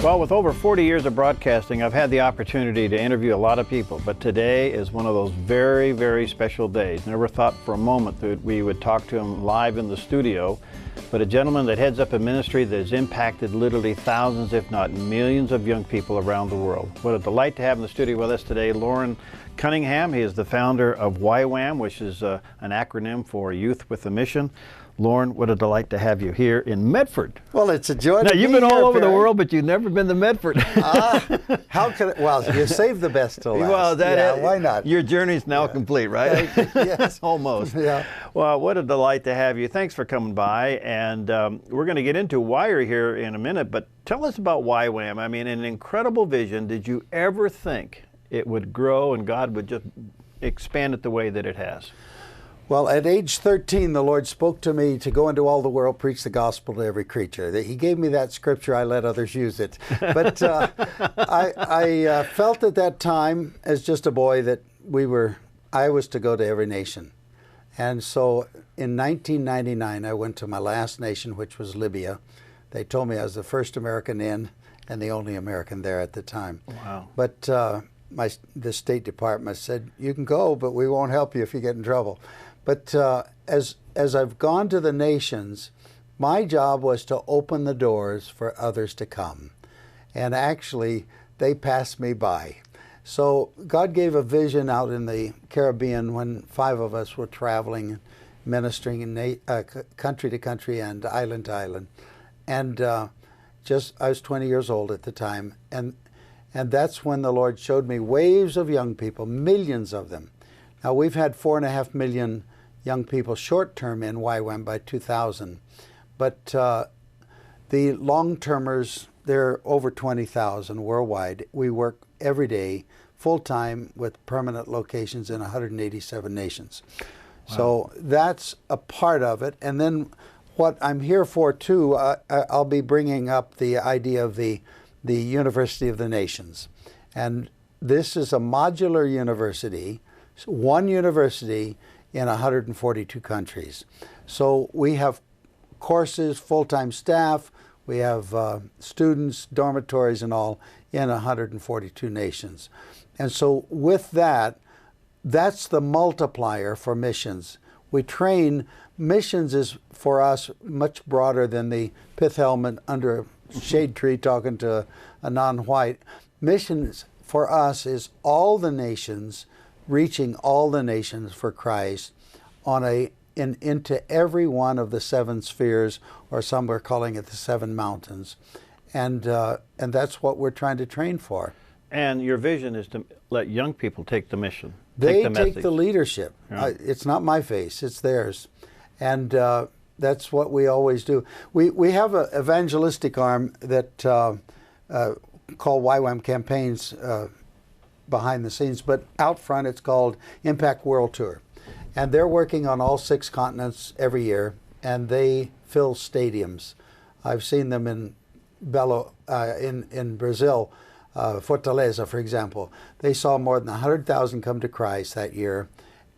Well, with over 40 years of broadcasting, I've had the opportunity to interview a lot of people, but today is one of those very, very special days. Never thought for a moment that we would talk to him live in the studio, but a gentleman that heads up a ministry that has impacted literally thousands, if not millions of young people around the world. What a delight to have in the studio with us today, Loren Cunningham. He is the founder of YWAM, which is an acronym for Youth with a Mission. Loren, what a delight to have you here in Medford. Well, it's a joy to be here. Now, you've been all over the world, but you've never been to Medford. How could it? Well, you saved the best till last. Well, why not? Your journey's now complete, right? Yes. Almost. Yeah. Well, what a delight to have you. Thanks for coming by. And we're going to get into why you're here in a minute, but tell us about YWAM. I mean, an incredible vision. Did you ever think it would grow and God would just expand it the way that it has? Well, at age 13, the Lord spoke to me to go into all the world, preach the gospel to every creature. He gave me that scripture. I let others use it. But I felt at that time, as just a boy, that I was to go to every nation. And so in 1999, I went to my last nation, which was Libya. They told me I was the first American in and the only American there at the time. Wow. But the State Department said, you can go, but we won't help you if you get in trouble. But as I've gone to the nations, my job was to open the doors for others to come. And actually, they passed me by. So God gave a vision out in the Caribbean when 5 of us were traveling, ministering in country to country and island to island. And I was 20 years old at the time. And that's when the Lord showed me waves of young people, millions of them. Now, we've had 4.5 million young people short-term in YWAM by 2000. But the long-termers, there are over 20,000 worldwide. We work every day, full-time, with permanent locations in 187 nations. Wow. So that's a part of it. And then what I'm here for, too, I'll be bringing up the idea of the University of the Nations. And this is a modular university, one university in 142 countries. So we have courses, full-time staff, we have students, dormitories and all in 142 nations. And so with that, that's the multiplier for missions. We train, missions is for us much broader than the pith helmet under a shade tree talking to a non-white. Missions for us is all the nations, reaching all the nations for Christ into every one of the 7 spheres, or some are calling it the 7 mountains. And that's what we're trying to train for. And your vision is to let young people take the mission. They take take the leadership. Yeah. It's not my face, it's theirs. And that's what we always do. We have an evangelistic arm that called YWAM Campaigns behind the scenes, but out front it's called Impact World Tour. And they're working on all 6 continents every year, and they fill stadiums. I've seen them in Brazil, Fortaleza, for example. They saw more than 100,000 come to Christ that year,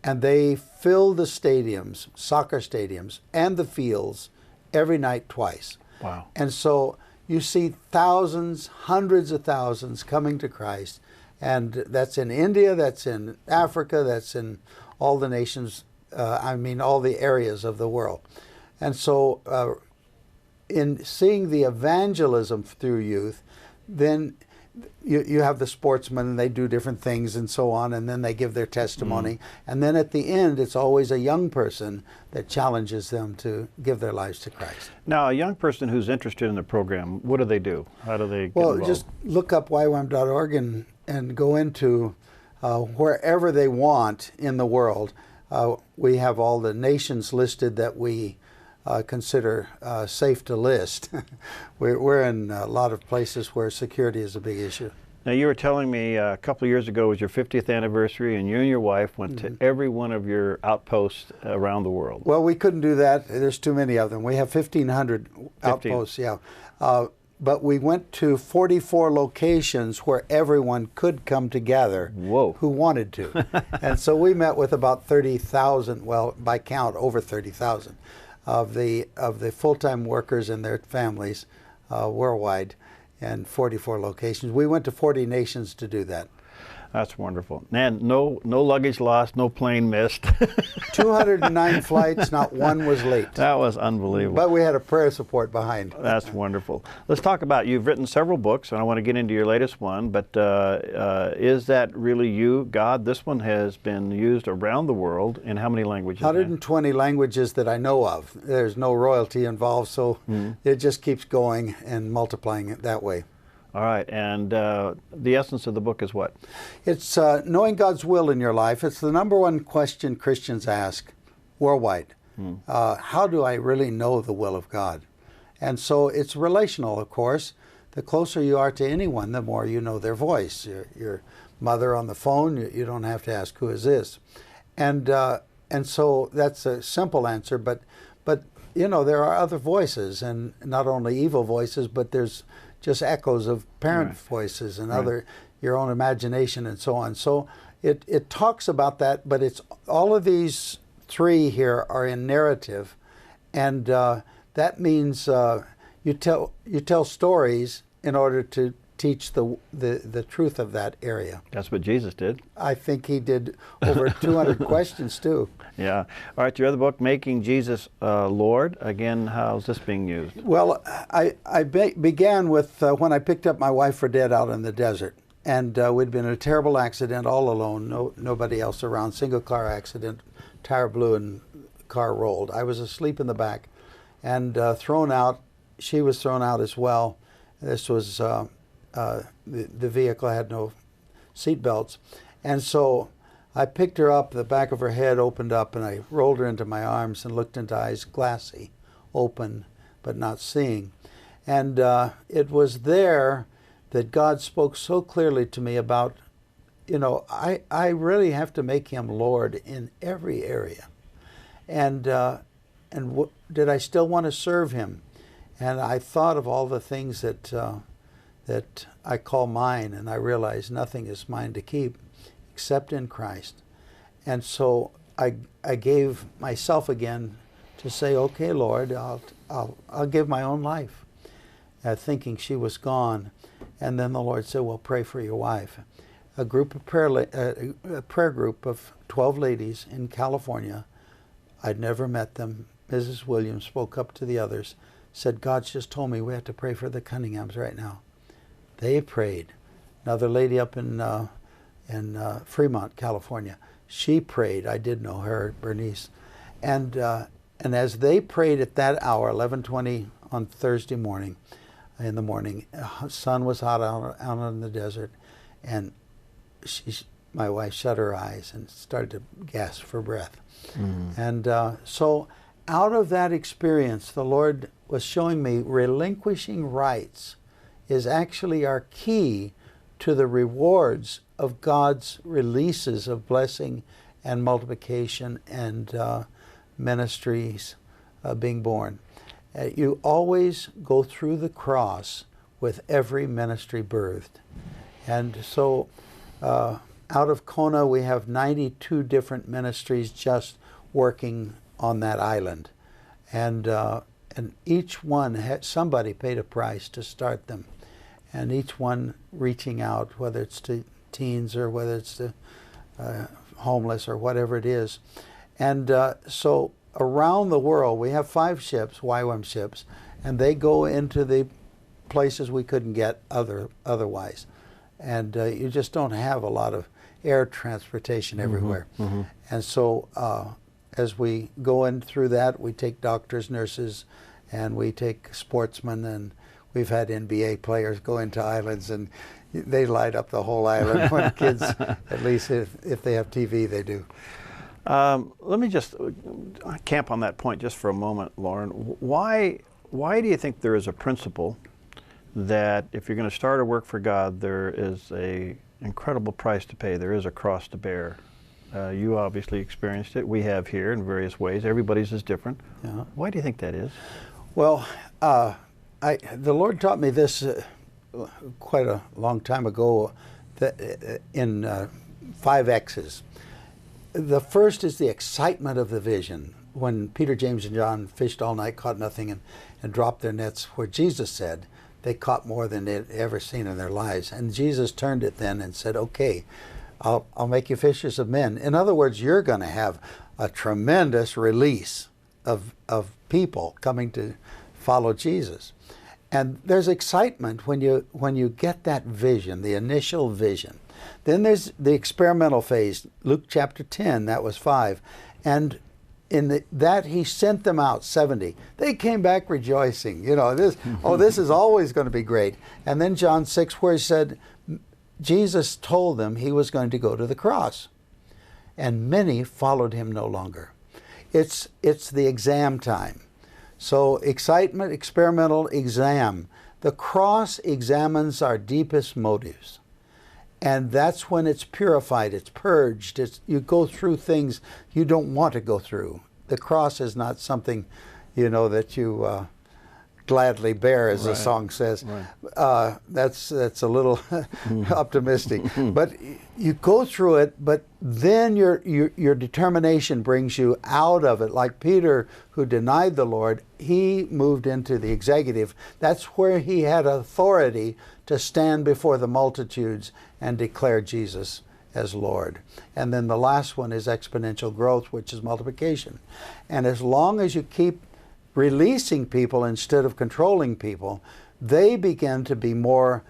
and they fill the stadiums, soccer stadiums, and the fields every night twice. Wow. And so you see thousands, hundreds of thousands coming to Christ, and that's in India, that's in Africa, that's in all the nations, all the areas of the world. And so in seeing the evangelism through youth, then you have the sportsmen, and they do different things and so on, and then they give their testimony. And then at the end, it's always a young person that challenges them to give their lives to Christ. Now, a young person who's interested in the program, what do they do? How do they get involved? Just look up ywam.org and go into wherever they want in the world. We have all the nations listed that we consider safe to list. We're in a lot of places where security is a big issue. Now, you were telling me a couple of years ago was your 50th anniversary, and you and your wife went to every one of your outposts around the world. Well, we couldn't do that. There's too many of them. We have 1,500 outposts, yeah. But we went to 44 locations where everyone could come together. Whoa. Who wanted to. And so we met with about 30,000, well, by count, over 30,000 of the full-time workers and their families worldwide. and 44 locations. We went to 40 nations to do that. That's wonderful. And no luggage lost, no plane missed. 209 flights, not one was late. That was unbelievable. But we had a prayer support behind. That's wonderful. Let's talk about, you've written several books, and I want to get into your latest one, but is that really you, God? This one has been used around the world. In how many languages? 120 languages that I know of. There's no royalty involved, so it just keeps going and multiplying it that way. All right, and the essence of the book is what? It's knowing God's will in your life. It's the number one question Christians ask worldwide. How do I really know the will of God? And so it's relational, of course. The closer you are to anyone, the more you know their voice. Your mother on the phone, you don't have to ask, who is this? And so that's a simple answer, but you know, there are other voices, and not only evil voices, but there's just echoes of parent voices and other, your own imagination and so on. So it talks about that, but it's all of these three here are in narrative, and that means you tell stories in order to teach the truth of that area. That's what Jesus did. I think he did over 200 questions too. Yeah. All right, your other book, Making Jesus Lord. Again, how's this being used? Well, I began with when I picked up my wife for dead out in the desert. And we'd been in a terrible accident all alone, nobody else around, single car accident, tire blew and car rolled. I was asleep in the back and thrown out. She was thrown out as well. This was, the vehicle had no seat belts. And so I picked her up, the back of her head opened up, and I rolled her into my arms and looked into eyes glassy, open, but not seeing. And it was there that God spoke so clearly to me about, you know, I really have to make him Lord in every area. And did I still want to serve him? And I thought of all the things that I call mine, and I realized nothing is mine to keep except in Christ. And so I gave myself again to say, okay, Lord, I'll give my own life, thinking she was gone. And then the Lord said, well, pray for your wife. A prayer group of 12 ladies in California. I'd never met them. Mrs. Williams spoke up to the others, said, God's just told me we have to pray for the Cunninghams right now. They prayed. Another lady up in Fremont, California, she prayed. I did know her, Bernice. And as they prayed at that hour, 11:20 on Thursday morning, in the morning, sun was hot out in the desert, and my wife shut her eyes and started to gasp for breath. And so out of that experience, the Lord was showing me relinquishing rights is actually our key to the rewards of God's releases of blessing and multiplication and ministries being born. You always go through the cross with every ministry birthed. And so out of Kona, we have 92 different ministries just working on that island. And each one, somebody paid a price to start them. And each one reaching out, whether it's to teens or whether it's to homeless or whatever it is. And so around the world, we have 5 ships, YWAM ships, and they go into the places we couldn't get otherwise. And you just don't have a lot of air transportation everywhere. And so as we go in through that, we take doctors, nurses, and we take sportsmen, and we've had NBA players go into islands, and they light up the whole island when kids, at least if they have TV, they do. Let me just camp on that point just for a moment, Loren. Why do you think there is a principle that if you're going to start a work for God, there is an incredible price to pay, there is a cross to bear? You obviously experienced it. We have here in various ways. Everybody's is different. Yeah. Why do you think that is? Well, the Lord taught me this quite a long time ago in 5 X's. The first is the excitement of the vision. When Peter, James, and John fished all night, caught nothing, and dropped their nets where Jesus said, they caught more than they'd ever seen in their lives. And Jesus turned it then and said, okay, I'll make you fishers of men. In other words, you're going to have a tremendous release of people coming to follow Jesus. And there's excitement when you get that vision, the initial vision. Then there's the experimental phase. Luke chapter 10, that was 5. And in that he sent them out, 70. They came back rejoicing. This is always going to be great. And then John 6, where he said, Jesus told them he was going to go to the cross. And many followed him no longer. It's the exam time. So excitement, experimental, exam. The cross examines our deepest motives. And that's when it's purified, it's purged. You go through things you don't want to go through. The cross is not something, that you gladly bear, as the song says. Right. That's a little optimistic. But you go through it, but then your determination brings you out of it. Like Peter, who denied the Lord, he moved into the executive. That's where he had authority to stand before the multitudes and declare Jesus as Lord. And then the last one is exponential growth, which is multiplication. And as long as you keep releasing people instead of controlling people, they begin to be more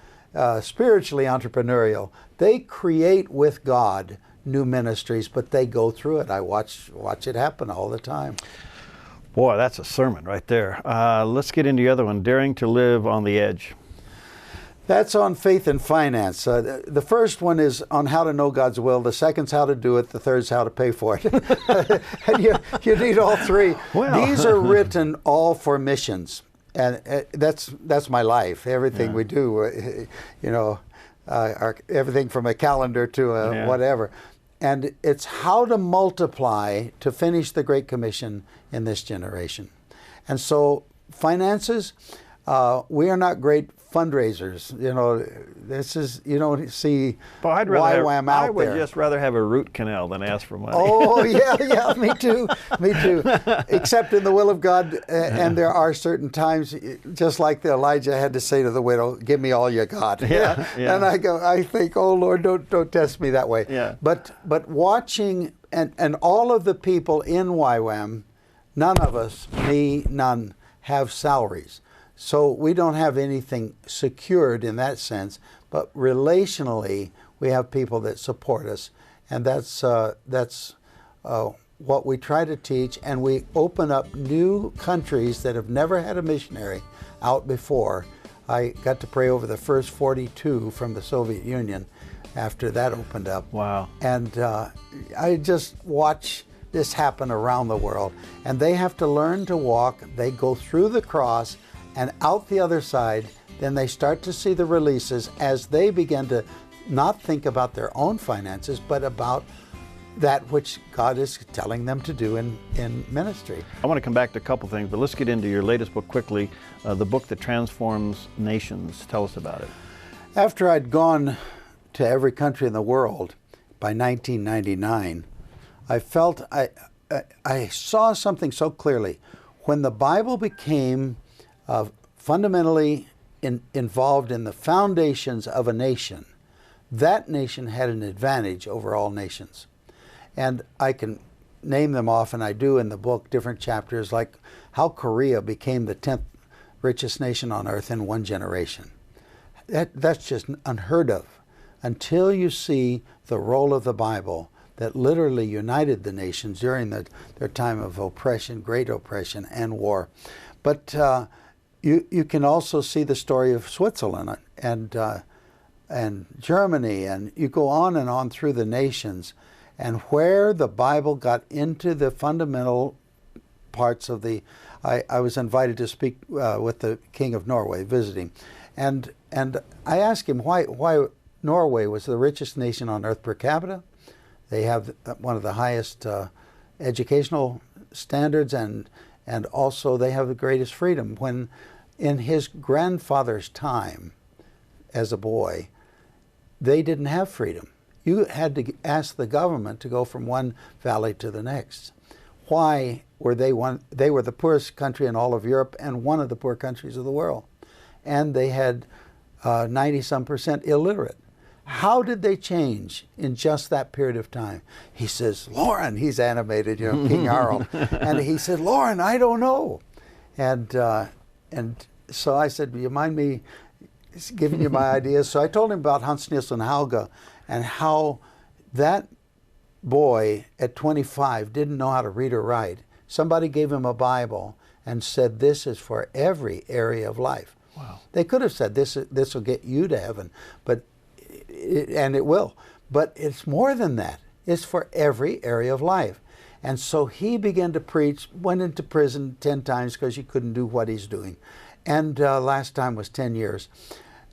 spiritually entrepreneurial. They create with God new ministries, but they go through it. I watch it happen all the time. Boy, that's a sermon right there. Let's get into the other one, daring to live on the edge. That's on faith and finance. The first one is on how to know God's will. The second's how to do it. The third's how to pay for it. And you need all three. Well. These are written all for missions. And that's my life. Everything we do, everything from a calendar to whatever. And it's how to multiply to finish the Great Commission in this generation. And so finances, we are not great fundraisers. This is, you don't see YWAM out there. I would just rather have a root canal than ask for money. Oh, yeah, me too. Except in the will of God, and there are certain times, just like Elijah had to say to the widow, give me all you got. Yeah. And I think, oh Lord, don't test me that way. Yeah. But watching, and all of the people in YWAM, none of us, me, none, have salaries. So we don't have anything secured in that sense, but relationally we have people that support us, and that's what we try to teach. And we open up new countries that have never had a missionary out before. I got to pray over the first 42 from the Soviet Union after that opened up. Wow! And I just watch this happen around the world, and they have to learn to walk. They go through the cross and out the other side. Then they start to see the releases as they begin to not think about their own finances, but about that which God is telling them to do in ministry. I want to come back to a couple things, but let's get into your latest book quickly, the book that transforms nations. Tell us about it. After I'd gone to every country in the world by 1999, I felt I saw something so clearly. When the Bible became fundamentally involved in the foundations of a nation, that nation had an advantage over all nations. And I can name them off, and I do in the book, different chapters, like how Korea became the 10th richest nation on earth in one generation. That's just unheard of until you see the role of the Bible that literally united the nations during their time of oppression, great oppression, and war. But you can also see the story of Switzerland and Germany, and you go on and on through the nations, and where the Bible got into the fundamental parts of the. I was invited to speak with the King of Norway, visiting, and I asked him why Norway was the richest nation on earth per capita. They have one of the highest educational standards, and also they have the greatest freedom. When in his grandfather's time as a boy, they didn't have freedom. You had to ask the government to go from one valley to the next. Why were they one? They were the poorest country in all of Europe and one of the poor countries of the world. and they had 90-some% illiterate. How did they change in just that period of time? He says, Loren, he's animated, King Harold. And he said, Loren, I don't know. And so I said, do you mind me giving you my ideas? So I told him about Hans Nielsen Hauge and how that boy at 25 didn't know how to read or write. Somebody gave him a Bible and said, this is for every area of life. Wow. They could have said, this will get you to heaven, and it will. But it's more than that. It's for every area of life. And so he began to preach, went into prison 10 times because he couldn't do what he's doing. And last time was 10 years.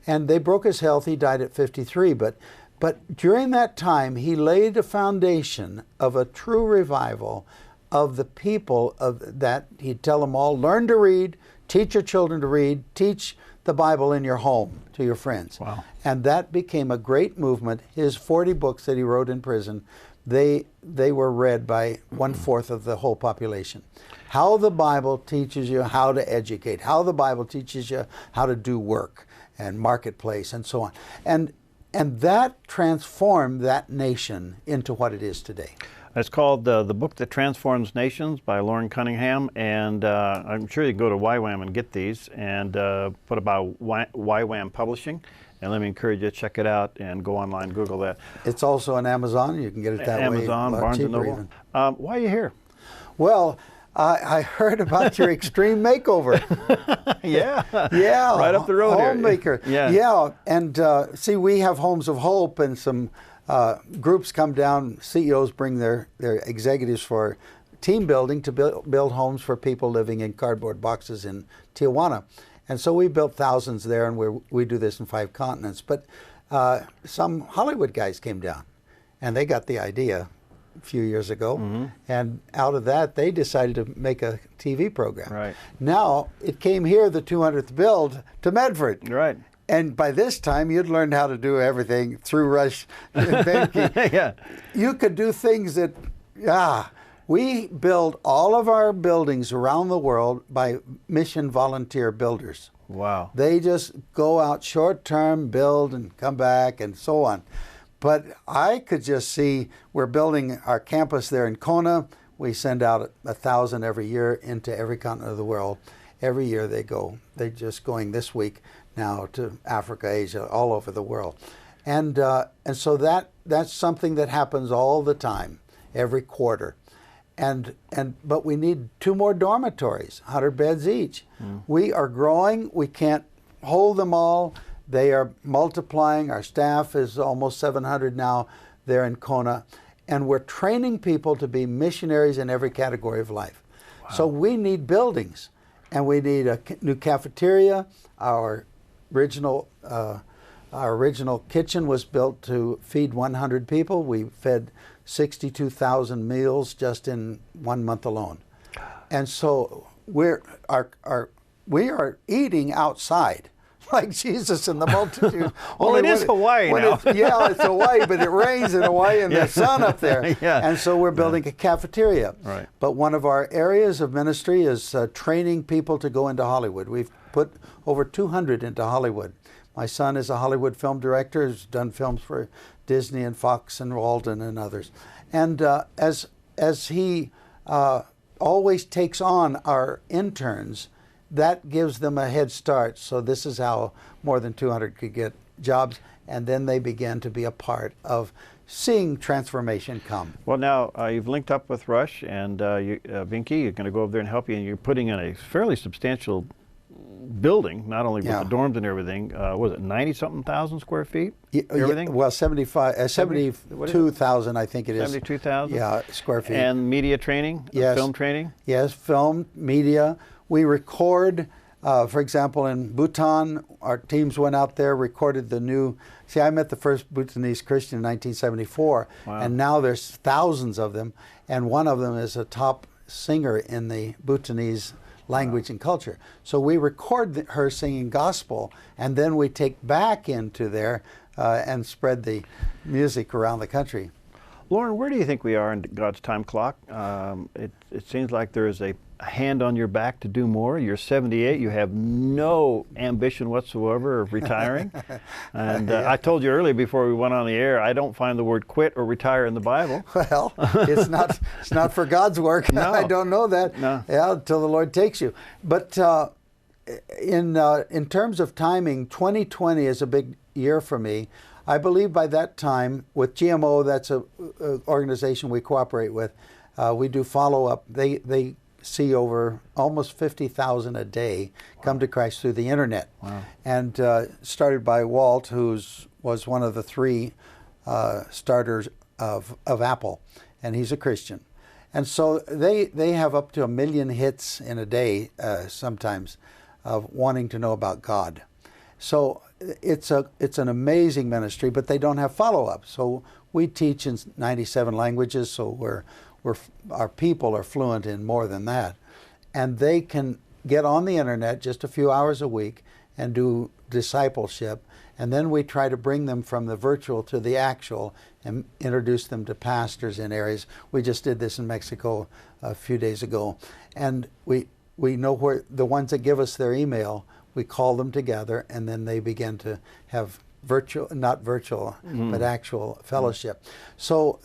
And they broke his health. He died at 53. But during that time, he laid a foundation of a true revival of the people that he'd tell them all, learn to read, teach your children to read, teach the Bible in your home to your friends. Wow. And that became a great movement. His 40 books that he wrote in prison, they were read by 1/4 of the whole population. How the Bible teaches you how to educate, how the Bible teaches you how to do work and marketplace and so on. And that transformed that nation into what it is today. It's called The Book That Transforms Nations by Loren Cunningham, and I'm sure you can go to YWAM and get these, and put about YWAM Publishing, and let me encourage you to check it out and go online, Google that. It's also on Amazon. You can get it that way. Amazon, Barnes & Noble. Why are you here? Well, I heard about your Extreme Makeover. Yeah. Yeah. Right up the road here. Homemaker. Yeah. Yeah. And see, we have Homes of Hope, and some groups come down, CEOs bring their executives for team building to build homes for people living in cardboard boxes in Tijuana. And so we built thousands there, and we do this in 5 continents. But some Hollywood guys came down, and they got the idea a few years ago. Mm-hmm. And out of that, they decided to make a TV program. Right. Now, it came here, the 200th build, to Medford. Right. And by this time, you'd learned how to do everything through Rush and Behnke. Yeah. You could do things that, we build all of our buildings around the world by mission volunteer builders. Wow. They just go out short-term, build, and come back, and so on. But I could just see, we're building our campus there in Kona. We send out 1,000 every year into every continent of the world. Every year they go. They're just going this week now to Africa, Asia, all over the world. And so that's something that happens all the time, every quarter. But we need 2 more dormitories, 100 beds each. Mm. We are growing. We can't hold them all. They are multiplying. Our staff is almost 700 now there in Kona. And we're training people to be missionaries in every category of life. Wow. So we need buildings. And we need a new cafeteria. Our original kitchen was built to feed 100 people. We fed 62,000 meals just in 1 month alone. And so we are eating outside, like Jesus in the multitude. Well, it is Hawaii now. It's Hawaii, but it rains in Hawaii and there's sun up there. Yeah. And so we're building a cafeteria. Right. But one of our areas of ministry is training people to go into Hollywood. We've put over 200 into Hollywood. My son is a Hollywood film director, has done films for Disney and Fox and Walden and others. And as he always takes on our interns, that gives them a head start. So this is how more than 200 could get jobs, and then they began to be a part of seeing transformation come. Well, now you've linked up with Rush and Behnke. You're going to go over there and help you, and you're putting in a fairly substantial building, not only with the dorms and everything. Was it 90-something thousand square feet? Everything? Well, 72,000, I think it is. 72,000? Yeah, square feet. And media training? Yes. Film training? Yes, film, media. We record, for example, in Bhutan, our teams went out there, recorded the new, I met the first Bhutanese Christian in 1974, wow. And now there's thousands of them, and one of them is a top singer in the Bhutanese language and culture. So we record her singing gospel, and then we take back into there and spread the music around the country. Loren, where do you think we are in God's time clock? It seems like there is a hand on your back to do more. You're 78. You have no ambition whatsoever of retiring. And Yeah. I told you earlier before we went on the air, I don't find the word quit or retire in the Bible. Well, it's not for God's work. No. I don't know that. No. Yeah, until the Lord takes you. But in terms of timing, 2020 is a big year for me. I believe by that time, with GMO, that's a organization we cooperate with. We do follow up. They see over almost 50,000 a day come to Christ through the internet. Wow. And started by Walt, who was one of the three starters of Apple, and he's a Christian. And so they have up to 1 million hits in a day sometimes of wanting to know about God. So it's an amazing ministry, but they don't have follow-up. So we teach in 97 languages, so our people are fluent in more than that. And they can get on the internet just a few hours a week and do discipleship. And then we try to bring them from the virtual to the actual and introduce them to pastors in areas. We just did this in Mexico a few days ago. And we know where the ones that give us their email, we call them together, and then they begin to have not virtual, but actual fellowship. So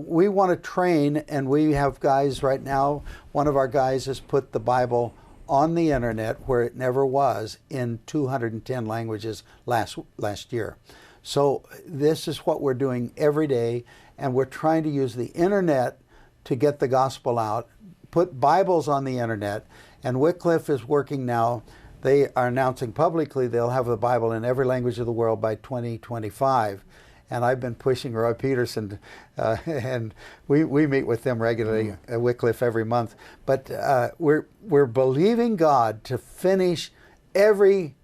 we want to train, and we have guys right now. One of our guys has put the Bible on the internet where it never was in 210 languages last year. So this is what we're doing every day, and we're trying to use the internet to get the gospel out, put Bibles on the internet, and Wycliffe is working now. They are announcing publicly they'll have the Bible in every language of the world by 2025. And I've been pushing Roy Peterson, and we meet with them regularly at Wycliffe every month. But we're believing God to finish every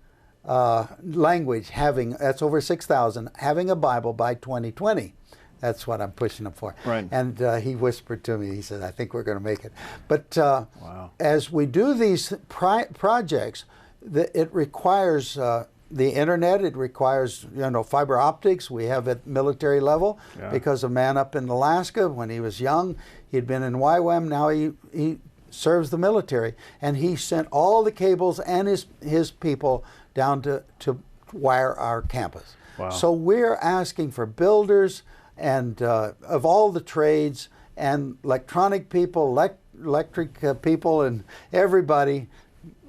language that's over 6,000, having a Bible by 2020. That's what I'm pushing him for. Right. And he whispered to me, he said, I think we're going to make it. But Wow. as we do these projects, it requires the internet, it requires fiber optics. We have at military level, because a man up in Alaska, when he was young, he'd been in YWAM, now he serves the military. And he sent all the cables and his people down to wire our campus. Wow. So we're asking for builders and of all the trades, and electronic people, electric people, and everybody,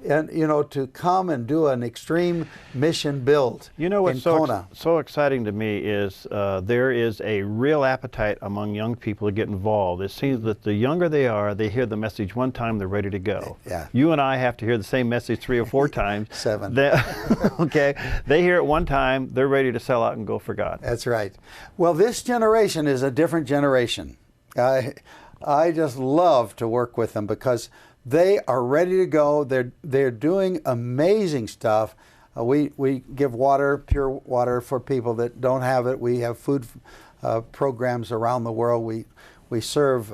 and to come and do an extreme mission build. You know what's in Kona. so exciting to me is there is a real appetite among young people to get involved. It seems that the younger they are, they hear the message one time, they're ready to go. Yeah. You and I have to hear the same message 3 or 4 times. 7. Okay. They hear it one time, they're ready to sell out and go for God. That's right. Well, this generation is a different generation. I just love to work with them because they are ready to go. They're doing amazing stuff. We give water, pure water, for people that don't have it. We have food programs around the world. We serve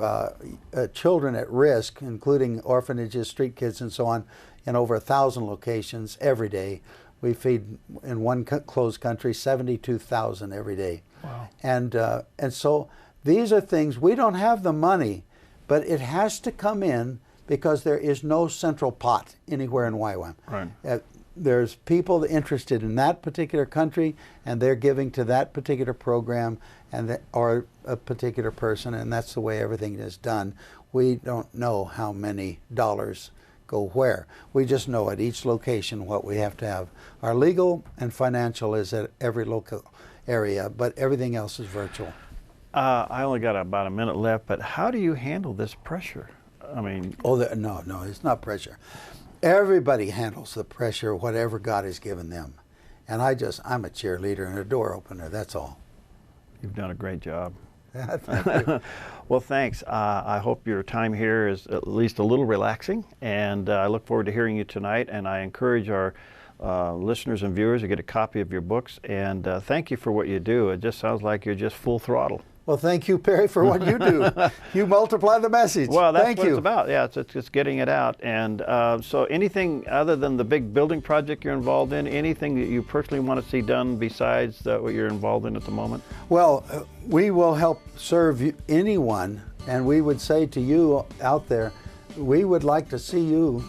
children at risk, including orphanages, street kids, and so on, in over 1,000 locations every day. We feed, in one closed country, 72,000 every day. Wow. And so these are things, we don't have the money, but it has to come in, because there is no central pot anywhere in YWAM. Right. There's people interested in that particular country, and they're giving to that particular program or a particular person, and that's the way everything is done. We don't know how many dollars go where. We just know at each location what we have to have. Our legal and financial is at every local area, but everything else is virtual. I only got about a minute left, but how do you handle this pressure? I mean... No, it's not pressure. Everybody handles the pressure, whatever God has given them. And I'm a cheerleader and a door opener, that's all. You've done a great job. Thank you. Well, thanks. I hope your time here is at least a little relaxing, and I look forward to hearing you tonight, and I encourage our listeners and viewers to get a copy of your books, and thank you for what you do. It just sounds like you're just full throttle. Well, thank you, Perry, for what you do. You multiply the message. Well, that's thank what you. it's about. Yeah, it's just getting it out. And so anything other than the big building project you're involved in, anything that you personally want to see done besides what you're involved in at the moment? Well, we will help serve anyone, and we would say to you out there, we would like to see you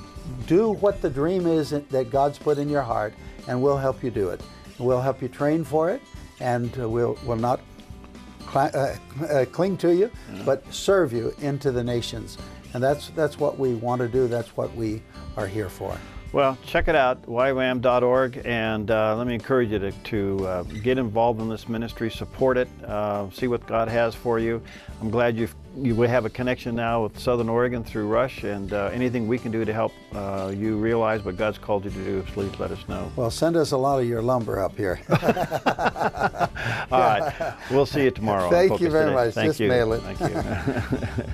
do what the dream is that God's put in your heart, and we'll help you do it. We'll help you train for it, and we'll not cling to you, but serve you into the nations. And that's what we want to do. That's what we are here for. Well, check it out, YWAM.org, and let me encourage you to get involved in this ministry, support it, see what God has for you. I'm glad you have a connection now with Southern Oregon through Rush, and anything we can do to help you realize what God's called you to do, please let us know. Well, send us a lot of your lumber up here. All right, we'll see you tomorrow. Thank you very much. Thank Just you. mail it. Thank you.